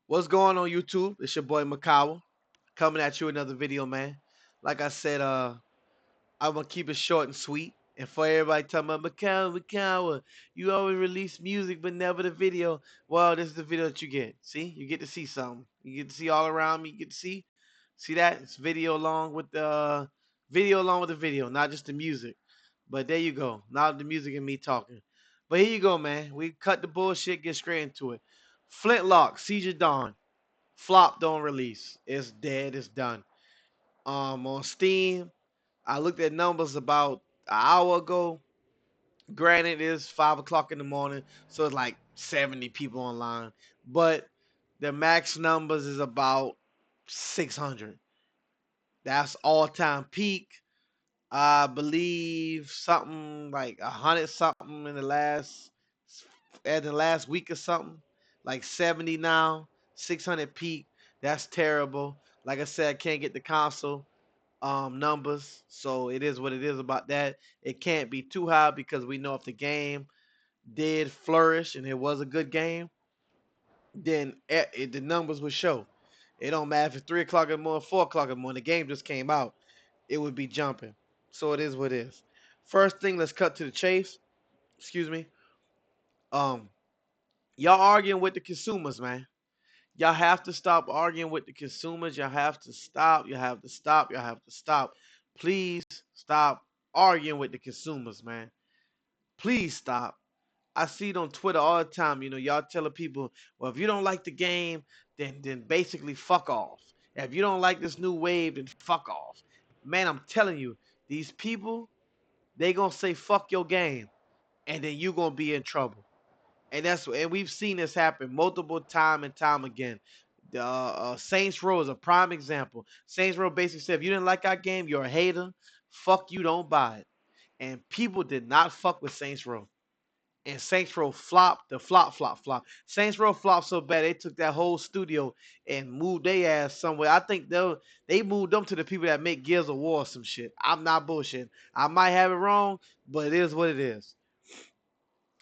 What's going on YouTube? It's your boy Makawa coming at you with another video, man. Like I said, I'm gonna keep it short and sweet. And for everybody talking about Makawa, you always release music but never the video. Well, this is the video that you get. See, you get to see something. You get to see all around me. You get to see that it's video along with the video, not just the music. But there you go. Not the music and me talking. But here you go, man. We cut the bullshit, get straight into it. Flintlock, Seizure Dawn. Flopped on release. It's dead. It's done. On Steam, I looked at numbers about an hour ago. Granted, it's 5 o'clock in the morning, so it's like 70 people online. But the max numbers is about 600. That's all-time peak. I believe something like 100 something in the last week or something, like 70 now, 600 peak. That's terrible. Like I said, I can't get the console numbers, so it is what it is about that. It can't be too high because we know if the game did flourish and it was a good game, then the numbers would show. It don't matter if it's 3 o'clock in the morning, 4 o'clock in the morning. The game just came out, it would be jumping. So it is what it is. First thing, let's cut to the chase. Excuse me. Um, y'all arguing with the consumers, man. Y'all have to stop arguing with the consumers. Y'all have to stop. You have to stop. Y'all have to stop. Please stop arguing with the consumers, man. Please stop. I see it on Twitter all the time. Y'all telling people, well, if you don't like the game, then basically fuck off. If you don't like this new wave, then fuck off. Man, I'm telling you, these people, they gonna say fuck your game, and then you gonna be in trouble. And we've seen this happen multiple time and time again. The Saints Row is a prime example. Saints Row basically said, if you didn't like our game, you're a hater. Fuck you, don't buy it. And people did not fuck with Saints Row. And Saints Row flopped, the flop. Saints Row flopped so bad they took that whole studio and moved their ass somewhere. I think they moved them to the people that make Gears of War or some shit. I'm not bullshitting. I might have it wrong, but it is what it is.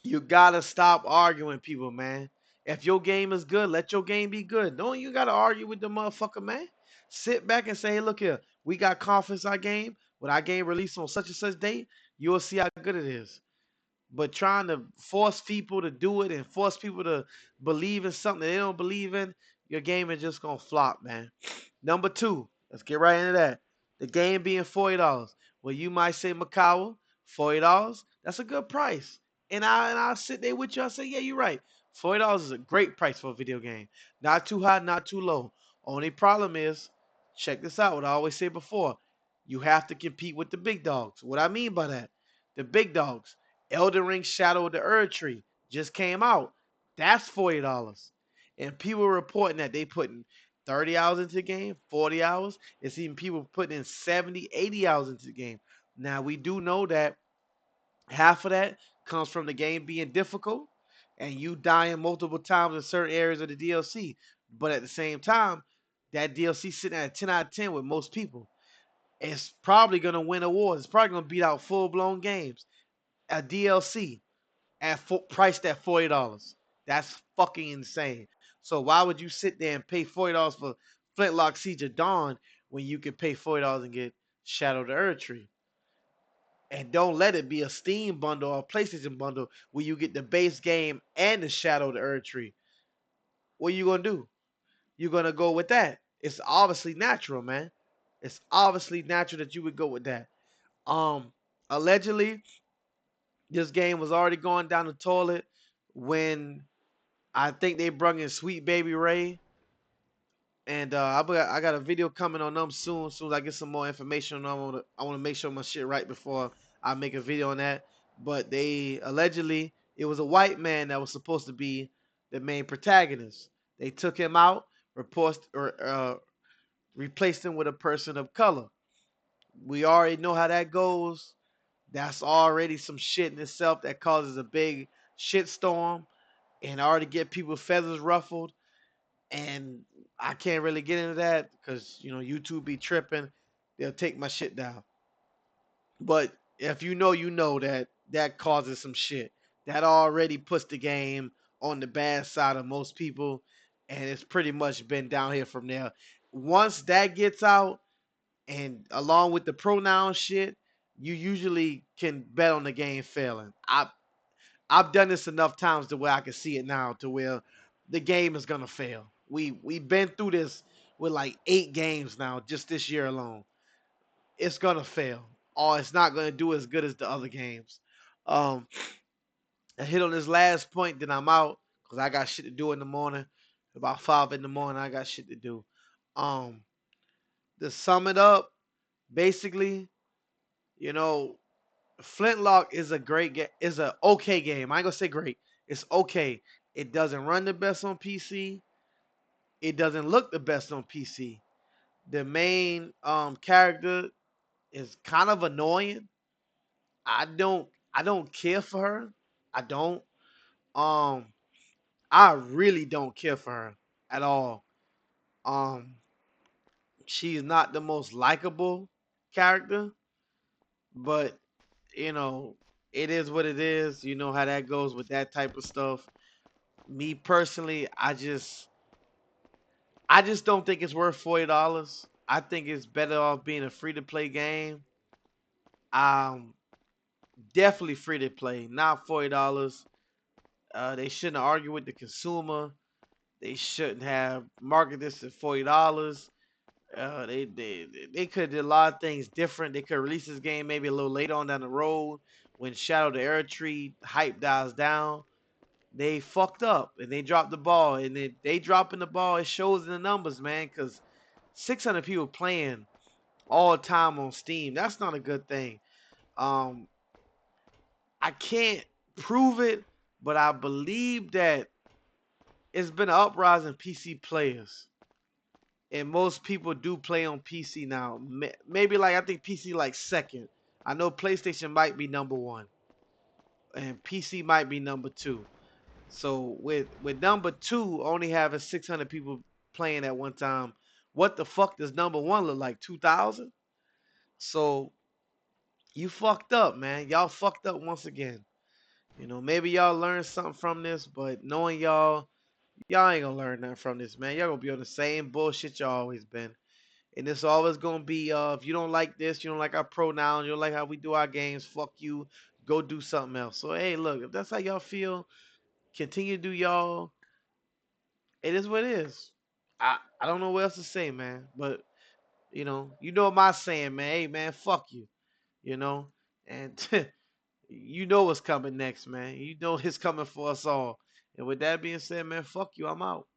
You gotta stop arguing people, man. If your game is good, let your game be good. Don't you gotta argue with the motherfucker, man. Sit back and say, hey, look here, we got confidence in our game. When our game released on such and such date, you'll see how good it is. But trying to force people to do it and force people to believe in something they don't believe in, your game is just gonna flop, man. Number two, let's get right into that. The game being $40. Well, you might say, Makawa, $40, that's a good price. And I'll sit there with you. I say, yeah, you're right. $40 is a great price for a video game. Not too high, not too low. Only problem is, check this out. What I always say before, you have to compete with the big dogs. What I mean by that, the big dogs. Elden Ring Shadow of the Erd Tree just came out. That's $40. And people are reporting that they putting 30 hours into the game, 40 hours. It's even people putting in 70, 80 hours into the game. Now, we do know that half of that comes from the game being difficult and you dying multiple times in certain areas of the DLC. But at the same time, that DLC sitting at a 10 out of 10 with most people. It's probably going to win awards. It's probably going to beat out full-blown games. A DLC priced at $40. That's fucking insane. So why would you sit there and pay $40 for Flintlock Siege of Dawn when you can pay $40 and get Shadow of the Erd Tree? And don't let it be a Steam bundle or a PlayStation bundle where you get the base game and the Shadow of the Erd Tree. What are you gonna do? You're gonna go with that. It's obviously natural, man. It's obviously natural that you would go with that. Um, Allegedly, this game was already going down the toilet when I think they brought in Sweet Baby Ray. And I got a video coming on them soon. As soon as I get some more information on them, I want to make sure my shit right before I make a video on that. But they allegedly it was a white man that was supposed to be the main protagonist. They took him out, replaced him with a person of color. We already know how that goes. That's already some shit in itself that causes a big shitstorm and already get people's feathers ruffled. And I can't really get into that because YouTube be tripping. They'll take my shit down. But if you know that that causes some shit. That already puts the game on the bad side of most people. and it's pretty much been down here from there. Once that gets out, and along with the pronoun shit, you usually can bet on the game failing. I've done this enough times to where I can see it now to where the game is gonna fail. We've been through this with like 8 games now, just this year alone. It's gonna fail, or it's not gonna do as good as the other games. Um, I hit on this last point, then I'm out because I got shit to do in the morning. About 5 in the morning, I got shit to do. Um, to sum it up, basically, you know, Flintlock is a great game. Is a okay game. I ain't gonna say great. It's okay. It doesn't run the best on PC. It doesn't look the best on PC. The main character is kind of annoying. I don't care for her. I don't. Um I really don't care for her at all. Um she's not the most likable character, but you know, it is what it is. You know how that goes with that type of stuff. Me personally, I just don't think it's worth $40. I think it's better off being a free to play game. Um, definitely free to play, not $40. They shouldn't argue with the consumer. They shouldn't have marketed this at $40. They could have did a lot of things different. They could release this game maybe a little later on down the road when Shadow the Air Tree hype dies down. They fucked up and they dropped the ball. And they dropping the ball. It shows in the numbers, man. Because 600 people playing all the time on Steam. That's not a good thing. Um, I can't prove it, but I believe that it's been an uprising PC players, and most people do play on PC now. Maybe like I think PC like second. I know PlayStation might be number one, and PC might be number two. So with number two only having 600 people playing at one time, what the fuck does number one look like? 2,000. So you fucked up, man. Y'all fucked up once again. You know, maybe y'all learned something from this, but knowing y'all ain't gonna learn nothing from this, man. Y'all gonna be on the same bullshit y'all always been. And it's always gonna be if you don't like this, you don't like our pronouns, you don't like how we do our games, fuck you, go do something else. So hey, look, if that's how y'all feel, continue to do y'all. It is what it is. I don't know what else to say, man. But you know my saying, man. Hey man, fuck you. You know? And you know what's coming next, man. You know it's coming for us all. And with that being said, man, fuck you. I'm out.